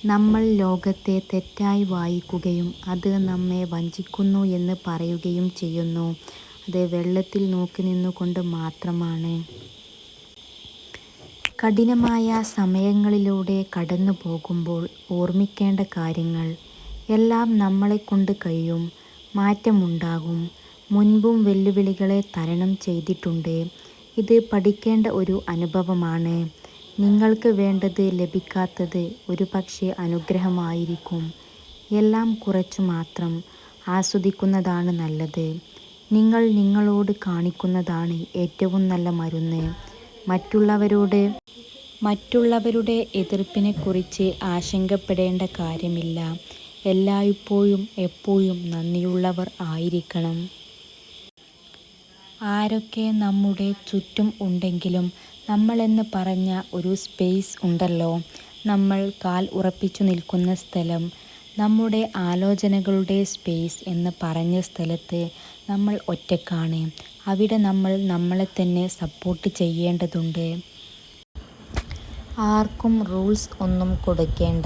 നമ്മൾ ലോകത്തെ തെറ്റായി വായിക്കുകയും അത് നമ്മെ വഞ്ചിക്കുന്നു എന്ന് പറയുകയും ചെയ്യുന്നു. അത് വെള്ളത്തിൽ നോക്കി നിന്നുകൊണ്ട് മാത്രമാണ്. കഠിനമായ സമയങ്ങളിലൂടെ കടന്നു പോകുമ്പോൾ ഓർമ്മിക്കേണ്ട കാര്യങ്ങൾ: എല്ലാം നമ്മളെക്കൊണ്ട് കഴിയും, മാറ്റമുണ്ടാകും. മുൻപും വെല്ലുവിളികളെ തരണം ചെയ്തിട്ടുണ്ട്. ഇത് പഠിക്കേണ്ട ഒരു അനുഭവമാണ്. നിങ്ങൾക്ക് വേണ്ടത് ലഭിക്കാത്തത് ഒരുപക്ഷേ അനുഗ്രഹമായിരിക്കും. എല്ലാം കുറച്ചു മാത്രം ആസ്വദിക്കുന്നതാണ് നല്ലത്. നിങ്ങൾ നിങ്ങളോട് കാണിക്കുന്നതാണ് ഏറ്റവും നല്ല മരുന്ന്. മറ്റുള്ളവരുടെ എതിർപ്പിനെക്കുറിച്ച് ആശങ്കപ്പെടേണ്ട കാര്യമില്ല. എല്ലായ്പ്പോഴും എപ്പോഴും നന്ദിയുള്ളവർ ആയിരിക്കണം. ആരൊക്കെ നമ്മുടെ ചുറ്റും ഉണ്ടെങ്കിലും നമ്മളെന്ന് പറഞ്ഞ ഒരു സ്പേസ് ഉണ്ടല്ലോ, നമ്മൾ കാൽ ഉറപ്പിച്ചു നിൽക്കുന്ന സ്ഥലം, നമ്മുടെ ആലോചനകളുടെ സ്പേസ് എന്ന് പറഞ്ഞ സ്ഥലത്ത് നമ്മൾ ഒറ്റക്കാണ്. അവിടെ നമ്മൾ നമ്മളെ തന്നെ സപ്പോർട്ട് ചെയ്യേണ്ടതുണ്ട്. ആർക്കും റൂൾസ് ഒന്നും കൊടുക്കേണ്ട.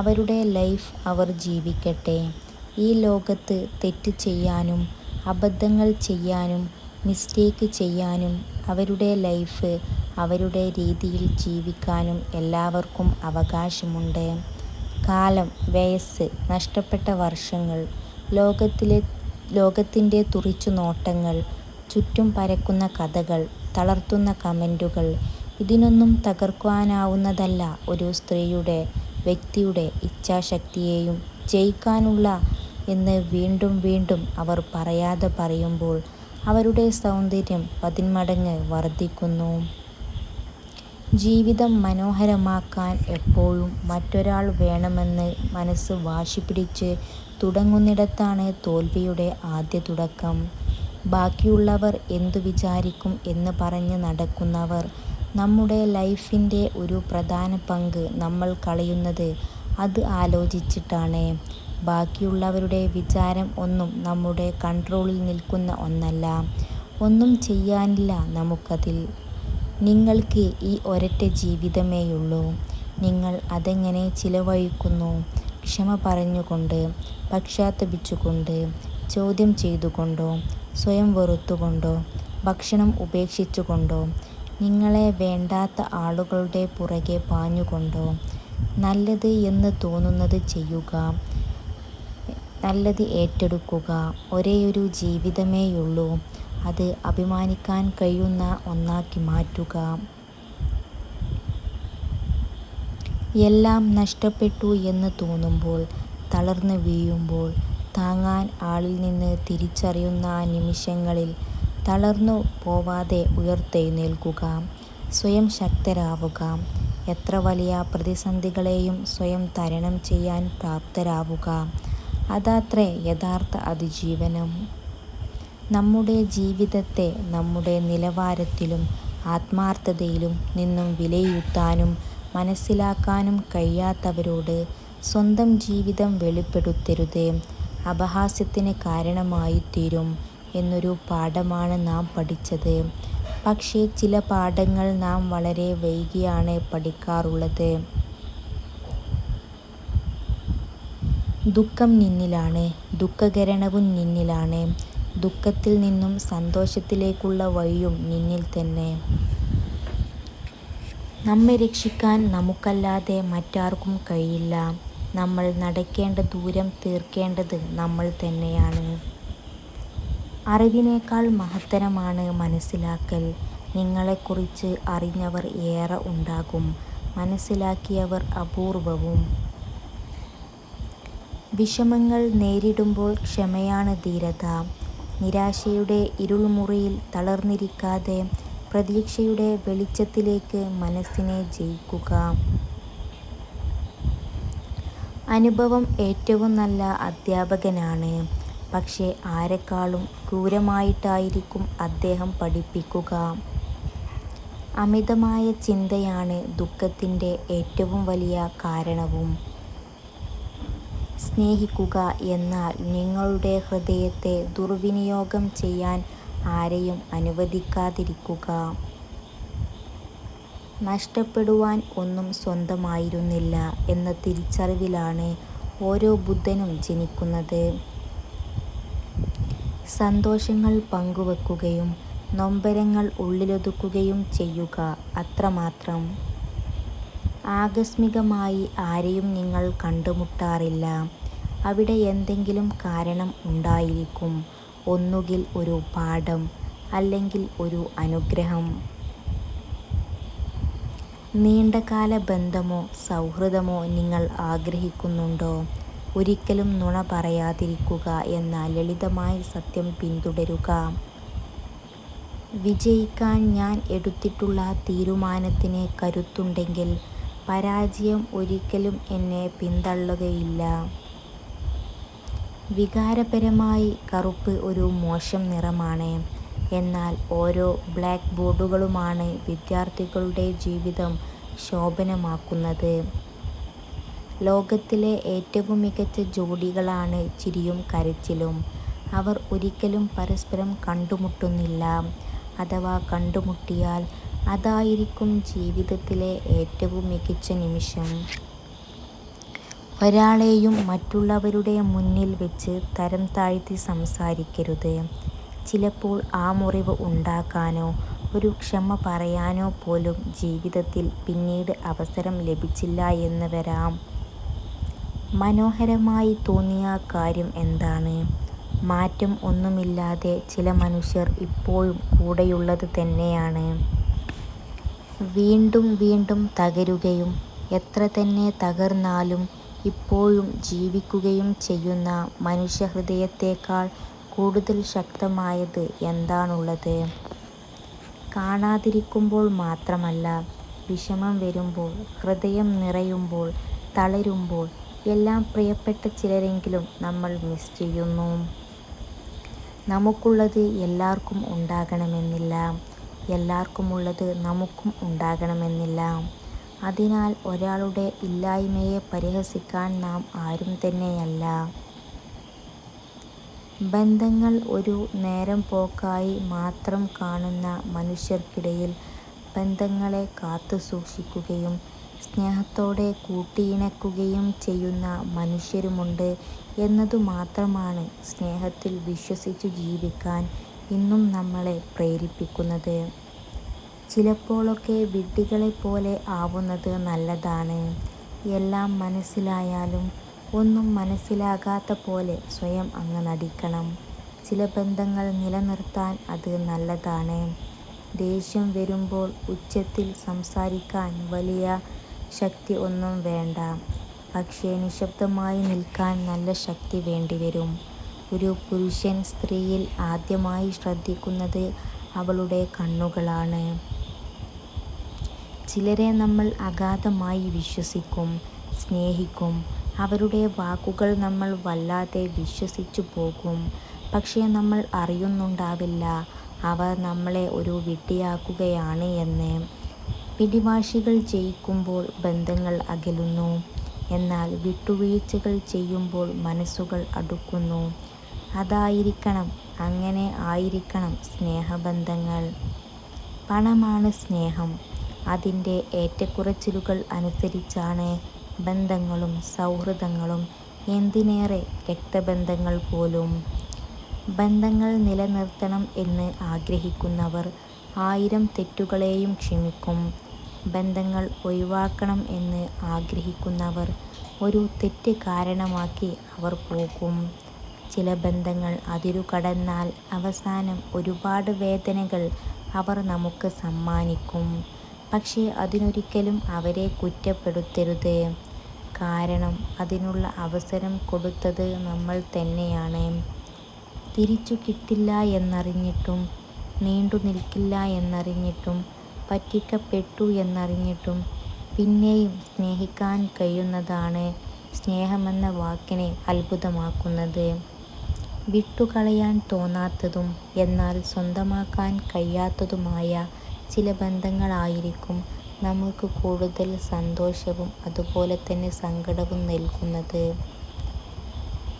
അവരുടെ ലൈഫ് അവർ ജീവിക്കട്ടെ. ഈ ലോകത്ത് തെറ്റ് ചെയ്യാനും അബദ്ധങ്ങൾ ചെയ്യാനും മിസ്റ്റേക്ക് ചെയ്യാനും അവരുടെ ലൈഫ് അവരുടെ രീതിയിൽ ജീവിക്കാനും എല്ലാവർക്കും അവകാശമുണ്ട്. കാലം, വയസ്സ്, നഷ്ടപ്പെട്ട വർഷങ്ങൾ, ലോകത്തിൻ്റെ തുറിച്ചുനോട്ടങ്ങൾ, ചുറ്റും പരക്കുന്ന കഥകൾ, തളർത്തുന്ന കമൻറ്റുകൾ, ഇതിനൊന്നും തകർക്കാനാവുന്നതല്ല ഒരു സ്ത്രീയുടെ, വ്യക്തിയുടെ ഇച്ഛാശക്തിയെയും. ജയിക്കാനുള്ള എന്ന് വീണ്ടും വീണ്ടും അവർ പറയാതെ പറയുമ്പോൾ അവരുടെ സൗന്ദര്യം 10 മടങ്ങ് വർദ്ധിക്കുന്നു. ജീവിതം മനോഹരമാക്കാൻ എപ്പോഴും മറ്റൊരാൾ വേണമെന്ന് മനസ്സ് വാശിപിടിച്ച് തുടങ്ങുന്നിടത്താണ് തോൽവിയുടെ ആദ്യ തുടക്കം. ബാക്കിയുള്ളവർ എന്തു വിചാരിക്കും എന്ന് പറഞ്ഞ് നടക്കുന്നവർ. നമ്മുടെ ലൈഫിൻ്റെ ഒരു പ്രധാന പങ്ക് നമ്മൾ കളയുന്നത് അത് ആലോചിച്ചിട്ടാണ്. ബാക്കിയുള്ളവരുടെ വിചാരം ഒന്നും നമ്മുടെ കൺട്രോളിൽ നിൽക്കുന്ന ഒന്നല്ല. ഒന്നും ചെയ്യാനില്ല നമുക്കതിൽ. നിങ്ങൾക്ക് ഈ ഒരൊറ്റ ജീവിതമേയുള്ളൂ. നിങ്ങൾ അതെങ്ങനെ ചിലവഴിക്കുന്നു? ക്ഷമ പറഞ്ഞുകൊണ്ട്, പശ്ചാത്തപിച്ചുകൊണ്ട്, ചോദ്യം ചെയ്തുകൊണ്ടോ, സ്വയം വെറുത്തുകൊണ്ടോ, ഭക്ഷണം ഉപേക്ഷിച്ചുകൊണ്ടോ, നിങ്ങളെ വേണ്ടാത്ത ആളുകളുടെ പുറകെ പാഞ്ഞുകൊണ്ടോ? നല്ലത് എന്ന് തോന്നുന്നത് ചെയ്യുക, നല്ലത് ഏറ്റെടുക്കുക. ഒരേയൊരു ജീവിതമേയുള്ളൂ. അത് അഭിമാനിക്കാൻ കഴിയുന്ന ഒന്നാക്കി മാറ്റുക. എല്ലാം നഷ്ടപ്പെട്ടു എന്ന് തോന്നുമ്പോൾ, തളർന്ന് വീഴുമ്പോൾ, താങ്ങാൻ ആളിൽ നിന്ന് തിരിച്ചറിയുന്ന നിമിഷങ്ങളിൽ തളർന്നു പോവാതെ ഉയർത്തെഴുന്നേൽക്കുക. സ്വയം ശക്തരാവുക. എത്ര വലിയ പ്രതിസന്ധികളെയും സ്വയം തരണം ചെയ്യാൻ പ്രാപ്തരാവുക. അതാത്രേ യഥാർത്ഥ അതിജീവനം. നമ്മുടെ ജീവിതത്തെ നമ്മുടെ നിലവാരത്തിലും ആത്മാർത്ഥതയിലും നിന്നും വിലയിരുത്താനും മനസ്സിലാക്കാനും കഴിയാത്തവരോട് സ്വന്തം ജീവിതം വെളിപ്പെടുത്തരുത്. അപഹാസ്യത്തിന് കാരണമായിത്തീരും എന്നൊരു പാഠമാണ് നാം പഠിച്ചത്. പക്ഷേ ചില പാഠങ്ങൾ നാം വളരെ വൈകിയാണ് പഠിക്കാറുള്ളത്. ദുഃഖം നിന്നിലാണ്, ദുഃഖകരണവും നിന്നിലാണ്. ദുഃഖത്തിൽ നിന്നും സന്തോഷത്തിലേക്കുള്ള വഴിയും നിന്നിൽ തന്നെ. നമ്മെ രക്ഷിക്കാൻ നമുക്കല്ലാതെ മറ്റാർക്കും കഴിയില്ല. നമ്മൾ നടക്കേണ്ട ദൂരം തീർക്കേണ്ടത് നമ്മൾ തന്നെയാണ്. അറിവിനേക്കാൾ മഹത്തരമാണ് മനസ്സിലാക്കൽ. നിങ്ങളെക്കുറിച്ച് അറിഞ്ഞവർ ഏറെ ഉണ്ടാകും, മനസ്സിലാക്കിയവർ അപൂർവവും. വിഷമങ്ങൾ നേരിടുമ്പോൾ ക്ഷമയാണ് ധീരത. നിരാശയുടെ ഇരുൾമുറിയിൽ തളർന്നിരിക്കാതെ പ്രതീക്ഷയുടെ വെളിച്ചത്തിലേക്ക് മനസ്സിനെ ജയിക്കുക. അനുഭവം ഏറ്റവും നല്ല അധ്യാപകനാണ്. പക്ഷേ ആരെക്കാളും ക്രൂരമായിട്ടായിരിക്കും അദ്ദേഹം പഠിപ്പിക്കുക. അമിതമായ ചിന്തയാണ് ദുഃഖത്തിൻ്റെ ഏറ്റവും വലിയ കാരണവും. സ്നേഹിക്കുക, എന്നാൽ നിങ്ങളുടെ ഹൃദയത്തെ ദുർവിനിയോഗം ചെയ്യാൻ ആരെയും അനുവദിക്കാതിരിക്കുക. നഷ്ടപ്പെടുവാൻ ഒന്നും സ്വന്തമായിരുന്നില്ല എന്ന തിരിച്ചറിവിലാണ് ഓരോ ബുദ്ധനും ജനിക്കുന്നത്. സന്തോഷങ്ങൾ പങ്കുവെക്കുകയും നൊമ്പരങ്ങൾ ഉള്ളിലൊതുക്കുകയും ചെയ്യുക, അത്രമാത്രം. ആകസ്മികമായി ആരെയും നിങ്ങൾ കണ്ടുമുട്ടാറില്ല. അവിടെ എന്തെങ്കിലും കാരണം ഉണ്ടായിരിക്കും. ഒന്നുകിൽ ഒരു പാഠം, അല്ലെങ്കിൽ ഒരു അനുഗ്രഹം. നീണ്ടകാല ബന്ധമോ സൗഹൃദമോ നിങ്ങൾ ആഗ്രഹിക്കുന്നുണ്ടോ? ഒരിക്കലും നുണ പറയാതിരിക്കുക എന്ന ലളിതമായ സത്യം പിന്തുടരുക. വിജയിക്കാൻ ഞാൻ എടുത്തിട്ടുള്ള തീരുമാനത്തിന് കരുത്തുണ്ടെങ്കിൽ പരാജയം ഒരിക്കലും എന്നെ പിന്തള്ളുകയില്ല. വികാരപരമായി കറുപ്പ് ഒരു മോശം നിറമാണ്. എന്നാൽ ഓരോ ബ്ലാക്ക് ബോർഡുകളുമാണ് വിദ്യാർത്ഥികളുടെ ജീവിതം ശോഭനമാക്കുന്നത്. ലോകത്തിലെ ഏറ്റവും മികച്ച ജോഡികളാണ് ചിരിയും കരച്ചിലും. അവർ ഒരിക്കലും പരസ്പരം കണ്ടുമുട്ടുന്നില്ല. അഥവാ കണ്ടുമുട്ടിയാൽ അതായിരിക്കും ജീവിതത്തിലെ ഏറ്റവും മികച്ച നിമിഷം. ഒരാളെയും മറ്റുള്ളവരുടെ മുന്നിൽ വെച്ച് തരം താഴ്ത്തി സംസാരിക്കരുത്. ചിലപ്പോൾ ആ മുറിവ് ഉണ്ടാക്കാനോ ഒരു ക്ഷമ പറയാനോ പോലും ജീവിതത്തിൽ പിന്നീട് അവസരം ലഭിച്ചില്ല എന്ന് വരാം. മനോഹരമായി തോന്നിയ കാര്യം എന്താണ്? മാറ്റം ഒന്നുമില്ലാതെ ചില മനുഷ്യർ ഇപ്പോഴും കൂടെയുള്ളത് തന്നെയാണ്. വീണ്ടും വീണ്ടും തകരുകയും എത്ര തന്നെ തകർന്നാലും ഇപ്പോഴും ജീവിക്കുകയും ചെയ്യുന്ന മനുഷ്യഹൃദയത്തേക്കാൾ കൂടുതൽ ശക്തമായത് എന്താണുള്ളത്? കാണാതിരിക്കുമ്പോൾ മാത്രമല്ല, വിഷമം വരുമ്പോൾ, ഹൃദയം നിറയുമ്പോൾ, തളരുമ്പോൾ എല്ലാം പ്രിയപ്പെട്ട ചിലരെങ്കിലും നമ്മൾ മിസ് ചെയ്യുന്നു. നമുക്കുള്ളത് എല്ലാവർക്കും ഉണ്ടാകണമെന്നില്ല. എല്ലാവർക്കുമുള്ളത് നമുക്കും ഉണ്ടാകണമെന്നില്ല. അതിനാൽ ഒരാളുടെ ഇല്ലായ്മയെ പരിഹസിക്കാൻ നാം ആരും തന്നെയല്ല. ബന്ധങ്ങൾ ഒരു നേരം പോക്കായി മാത്രം കാണുന്ന മനുഷ്യർക്കിടയിൽ ബന്ധങ്ങളെ കാത്തുസൂക്ഷിക്കുകയും സ്നേഹത്തോടെ കൂട്ടിയിണക്കുകയും ചെയ്യുന്ന മനുഷ്യരുമുണ്ട് എന്നതുമാത്രമാണ് സ്നേഹത്തിൽ വിശ്വസിച്ചു ജീവിക്കാൻ ഇന്നും നമ്മളെ പ്രേരിപ്പിക്കുന്നത്. ചിലപ്പോഴൊക്കെ വിഡ്ഢികളെപ്പോലെ ആവുന്നത് നല്ലതാണ്. എല്ലാം മനസ്സിലായാലും ഒന്നും മനസ്സിലാകാത്ത പോലെ സ്വയം അങ്ങ് നടിക്കണം. ചില ബന്ധങ്ങൾ നിലനിർത്താൻ അത് നല്ലതാണ്. ദേഷ്യം വരുമ്പോൾ ഉച്ചത്തിൽ സംസാരിക്കാൻ വലിയ ശക്തി ഒന്നും വേണ്ട. പക്ഷേ നിശബ്ദമായി നിൽക്കാൻ നല്ല ശക്തി വേണ്ടിവരും. ഒരു പുരുഷൻ സ്ത്രീയിൽ ആദ്യമായി ശ്രദ്ധിക്കുന്നത് അവളുടെ കണ്ണുകളാണ്. ചിലരെ നമ്മൾ അഗാധമായി വിശ്വസിക്കും, സ്നേഹിക്കും. അവരുടെ വാക്കുകൾ നമ്മൾ വല്ലാതെ വിശ്വസിച്ചു പോകും. പക്ഷേ നമ്മൾ അറിയുന്നുണ്ടാവില്ല അവർ നമ്മളെ ഒരു വിഡ്ഢിയാക്കുകയാണ് എന്ന്. പിടിവാശികൾ ജയിക്കുമ്പോൾ ബന്ധങ്ങൾ അകലുന്നു. എന്നാൽ വിട്ടുവീഴ്ചകൾ ചെയ്യുമ്പോൾ മനസ്സുകൾ അടുക്കുന്നു. അങ്ങനെ ആയിരിക്കണം സ്നേഹബന്ധങ്ങൾ. പണമാണ് സ്നേഹം. അതിൻ്റെ ഏറ്റക്കുറച്ചിലുകൾ അനുസരിച്ചാണ് ബന്ധങ്ങളും സൗഹൃദങ്ങളും, എന്തിനേറെ രക്തബന്ധങ്ങൾ പോലും. ബന്ധങ്ങൾ നിലനിർത്തണം എന്ന് ആഗ്രഹിക്കുന്നവർ 1000 തെറ്റുകളെയും ക്ഷമിക്കും. ബന്ധങ്ങൾ ഒഴിവാക്കണം എന്ന് ആഗ്രഹിക്കുന്നവർ ഒരു തെറ്റ് കാരണമാക്കി അവർ പോകും. ചില ബന്ധങ്ങൾ അതിരുകടന്നാൽ അവസാനം ഒരുപാട് വേദനകൾ അവർ നമുക്ക് സമ്മാനിക്കും. പക്ഷേ അതിനൊരിക്കലും അവരെ കുറ്റപ്പെടുത്തരുത്. കാരണം അതിനുള്ള അവസരം കൊടുത്തത് നമ്മൾ തന്നെയാണ്. തിരിച്ചു കിട്ടില്ല എന്നറിഞ്ഞിട്ടും, നീണ്ടു നിൽക്കില്ല എന്നറിഞ്ഞിട്ടും, പറ്റിക്കപ്പെട്ടു എന്നറിഞ്ഞിട്ടും പിന്നെയും സ്നേഹിക്കാൻ കഴിയുന്നതാണ് സ്നേഹമെന്ന വാക്കിനെ അത്ഭുതമാക്കുന്നത്. വിട്ടുകളയാൻ തോന്നാത്തതും എന്നാൽ സ്വന്തമാക്കാൻ കഴിയാത്തതുമായ ചില ബന്ധങ്ങളായിരിക്കും നമുക്ക് കൂടുതൽ സന്തോഷവും അതുപോലെ തന്നെ സങ്കടവും നൽകുന്നത്.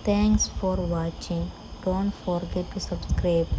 Thanks for watching. Don't forget to subscribe.